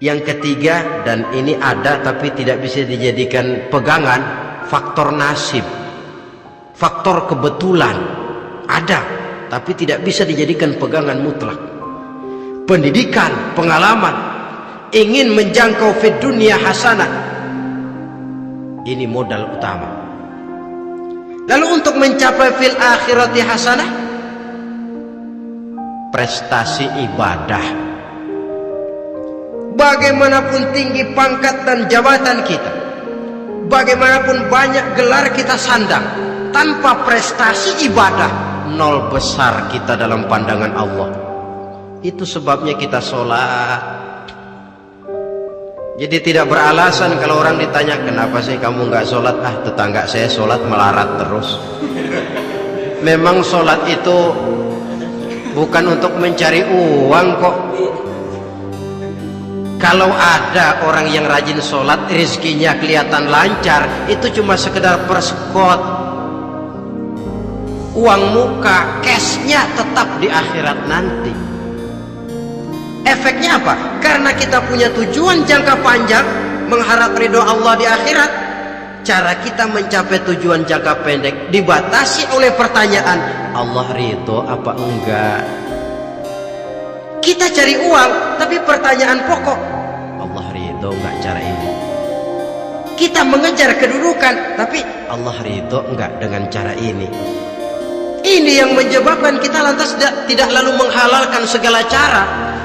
Yang ketiga, dan ini ada tapi tidak bisa dijadikan pegangan, faktor nasib, faktor kebetulan. Ada tapi tidak bisa dijadikan pegangan mutlak. Pendidikan, pengalaman, ingin menjangkau fid dunia hasanah, ini modal utama. Lalu untuk mencapai fil akhirati hasanah, prestasi ibadah. Bagaimanapun tinggi pangkat dan jabatan kita, bagaimanapun banyak gelar kita sandang, tanpa prestasi ibadah, nol besar kita dalam pandangan Allah. Itu sebabnya kita sholat. Jadi tidak beralasan kalau orang ditanya, kenapa sih kamu nggak sholat? Ah, tetangga saya sholat melarat terus. Memang sholat itu bukan untuk mencari uang kok. Kalau ada orang yang rajin sholat, rezekinya kelihatan lancar, itu cuma sekedar persekot. Uang muka, cashnya tetap di akhirat nanti. Efeknya apa? Karena kita punya tujuan jangka panjang, mengharap ridho Allah di akhirat. Cara kita mencapai tujuan jangka pendek dibatasi oleh pertanyaan, Allah ridho apa enggak? Kita cari uang, tapi pertanyaan pokok, Allah ridho enggak cara ini? Kita mengejar kedudukan, tapi Allah ridho enggak dengan cara ini? Ini yang menyebabkan kita lantas tidak lalu menghalalkan segala cara.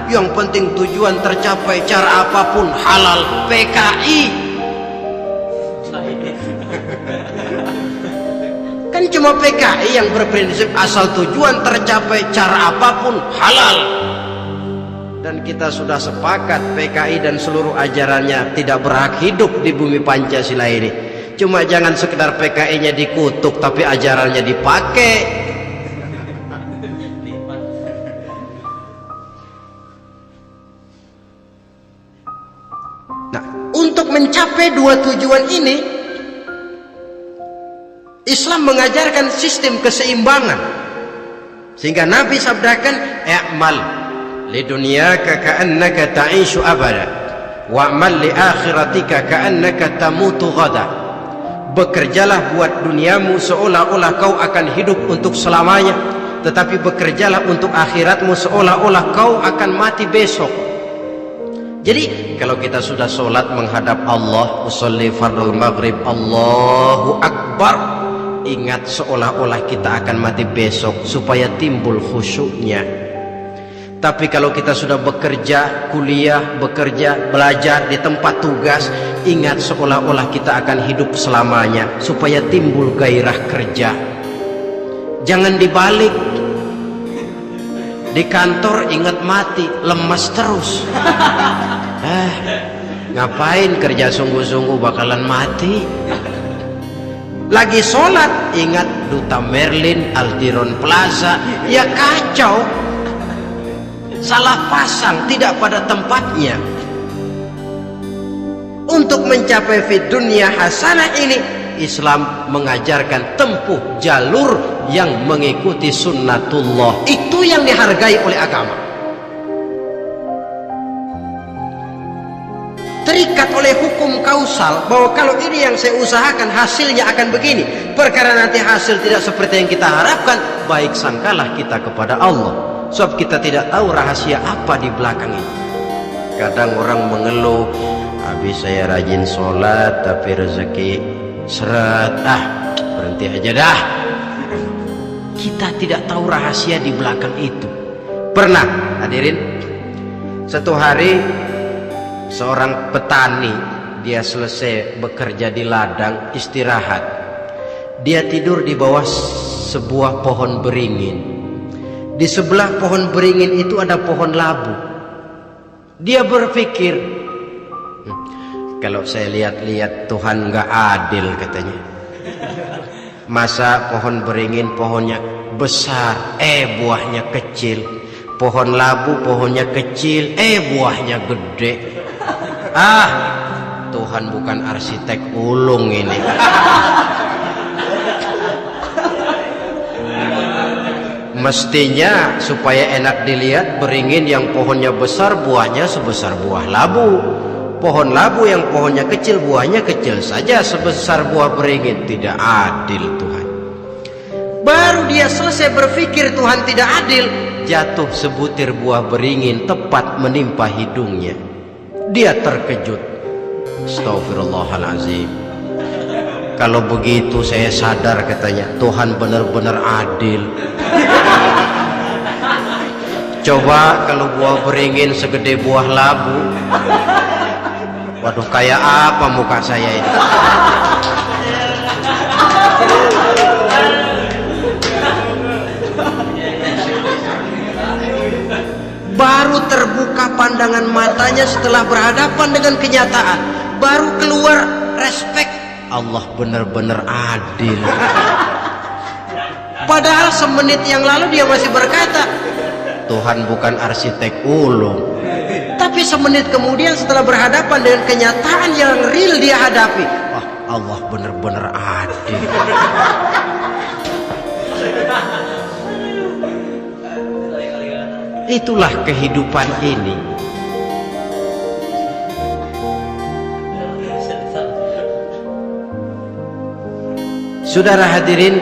Yang penting tujuan tercapai, cara apapun halal. PKI kan cuma PKI yang berprinsip asal tujuan tercapai, cara apapun halal. Dan kita sudah sepakat PKI dan seluruh ajarannya tidak berhak hidup di bumi Pancasila ini. Cuma jangan sekedar PKI-nya dikutuk tapi ajarannya dipakai. Nah, untuk mencapai dua tujuan ini, Islam mengajarkan sistem keseimbangan. Sehingga Nabi sabdakan, "I'mal lidunyaka ka'annaka ta'ishu abada wa'mal li akhiratika ka'annaka tamutu ghada." Bekerjalah buat duniamu seolah-olah kau akan hidup untuk selamanya, tetapi bekerjalah untuk akhiratmu seolah-olah kau akan mati besok. Jadi kalau kita sudah sholat menghadap Allah, usolli fardhu maghrib, Allahu Akbar, ingat seolah-olah kita akan mati besok supaya timbul khusyuknya. Tapi kalau kita sudah bekerja, kuliah, bekerja, belajar di tempat tugas, ingat seolah-olah kita akan hidup selamanya supaya timbul gairah kerja. Jangan dibalik. Di kantor ingat mati, lemas terus. Ngapain kerja sungguh-sungguh bakalan mati. Lagi sholat ingat Duta Merlin, Aldiron Plaza, ya kacau. Salah pasang, tidak pada tempatnya. Untuk mencapai fid dunya hasanah ini, Islam mengajarkan tempuh jalur yang mengikuti sunnatullah. Itu yang dihargai oleh agama. Terikat oleh hukum kausal bahwa kalau ini yang saya usahakan hasilnya akan begini. Perkara nanti hasil tidak seperti yang kita harapkan, baik sangkalah kita kepada Allah. Sebab kita tidak tahu rahasia apa di belakang ini. Kadang orang mengeluh, habis saya rajin sholat tapi rezeki seret, berhenti aja dah. Kita tidak tahu rahasia di belakang itu. Pernah hadirin, satu hari seorang petani, dia selesai bekerja di ladang, istirahat. Dia tidur di bawah sebuah pohon beringin. Di sebelah pohon beringin itu ada pohon labu. Dia berpikir, kalau saya lihat-lihat Tuhan nggak adil katanya. Masa pohon beringin pohonnya besar, buahnya kecil. Pohon labu pohonnya kecil, buahnya gede. Tuhan bukan arsitek ulung ini. Mestinya supaya enak dilihat, beringin yang pohonnya besar buahnya sebesar buah labu, pohon labu yang pohonnya kecil buahnya kecil saja sebesar buah beringin. Tidak adil Tuhan. Baru dia selesai berpikir Tuhan tidak adil, jatuh sebutir buah beringin tepat menimpa hidungnya. Dia terkejut. Astagfirullahalazim. Kalau begitu saya sadar, katanya, Tuhan benar-benar adil. Coba kalau buah beringin segede buah labu, waduh, kayak apa muka saya ini? Baru terbuka pandangan matanya setelah berhadapan dengan kenyataan, baru keluar respect. Allah benar-benar adil. Padahal semenit yang lalu dia masih berkata, Tuhan bukan arsitek ulung. Tapi semenit kemudian setelah berhadapan dengan kenyataan yang real dia hadapi, oh, Allah benar-benar adil. Itulah kehidupan ini. Saudara hadirin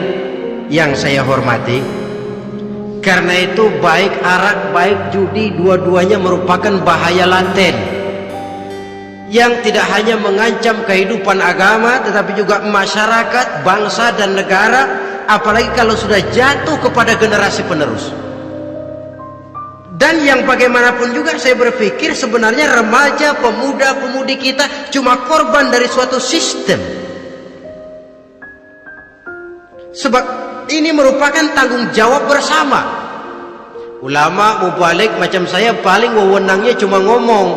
yang saya hormati, karena itu baik arak baik judi dua-duanya merupakan bahaya laten yang tidak hanya mengancam kehidupan agama tetapi juga masyarakat, bangsa dan negara, apalagi kalau sudah jatuh kepada generasi penerus. Dan yang bagaimanapun juga saya berpikir sebenarnya remaja, pemuda, pemudi kita cuma korban dari suatu sistem. Sebab ini merupakan tanggung jawab bersama. Ulama mubalik macam saya paling wewenangnya cuma ngomong.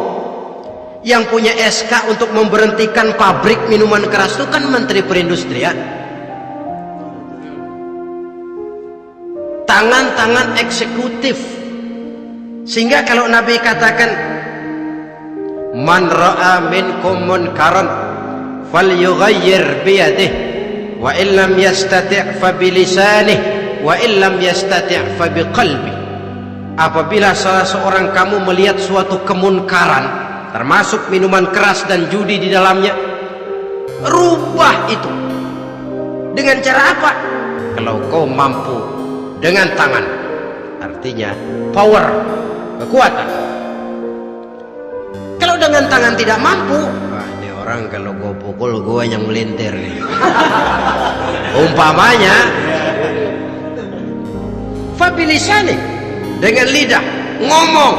Yang punya SK untuk memberhentikan pabrik minuman keras itu kan Menteri Perindustrian. Tangan-tangan eksekutif. Sehingga kalau Nabi katakan, man ra'a minkum munkaran falyughayyir biyadihi wa illam yastati' fa bilisanihi wa illam yastati' fa biqalbi. Apabila salah seorang kamu melihat suatu kemunkaran, termasuk minuman keras dan judi di dalamnya, rubah itu. Dengan cara apa? Kalau kau mampu, dengan tangan. Artinya power, kekuatan. Kalau dengan tangan tidak mampu, wah, ini orang kalau gue pukul gue yang melintir nih. Umpamanya fabilisani, dengan lidah ngomong.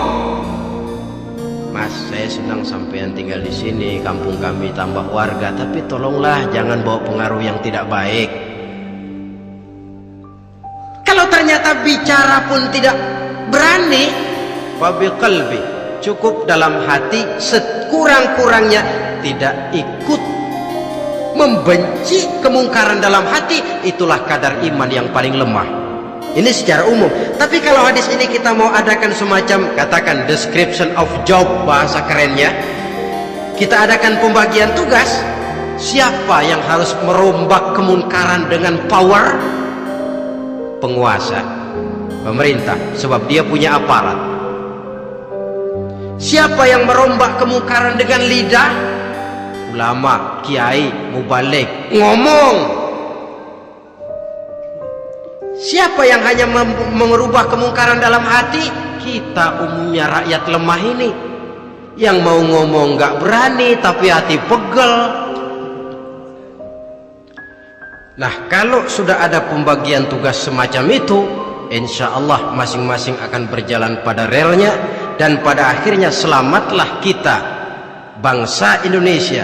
Mas, saya senang sampean tinggal di sini, kampung kami tambah warga, tapi tolonglah jangan bawa pengaruh yang tidak baik. Kalau ternyata bicara pun tidak berani, fabiqalbi, cukup dalam hati, sekurang-kurangnya tidak ikut membenci kemungkaran dalam hati. Itulah kadar iman yang paling lemah. Ini secara umum. Tapi kalau hadis ini kita mau adakan semacam, katakan description of job, bahasa kerennya, kita adakan pembagian tugas. Siapa yang harus merombak kemungkaran dengan power? Penguasa, pemerintah, sebab dia punya aparat. Siapa yang merombak kemungkaran dengan lidah? Ulama, kiai, mubalik, ngomong. Siapa yang hanya merubah kemungkaran dalam hati? Kita umumnya rakyat lemah ini, yang mau ngomong gak berani tapi hati pegel. Nah, kalau sudah ada pembagian tugas semacam itu, insya Allah masing-masing akan berjalan pada relnya, dan pada akhirnya selamatlah kita, bangsa Indonesia.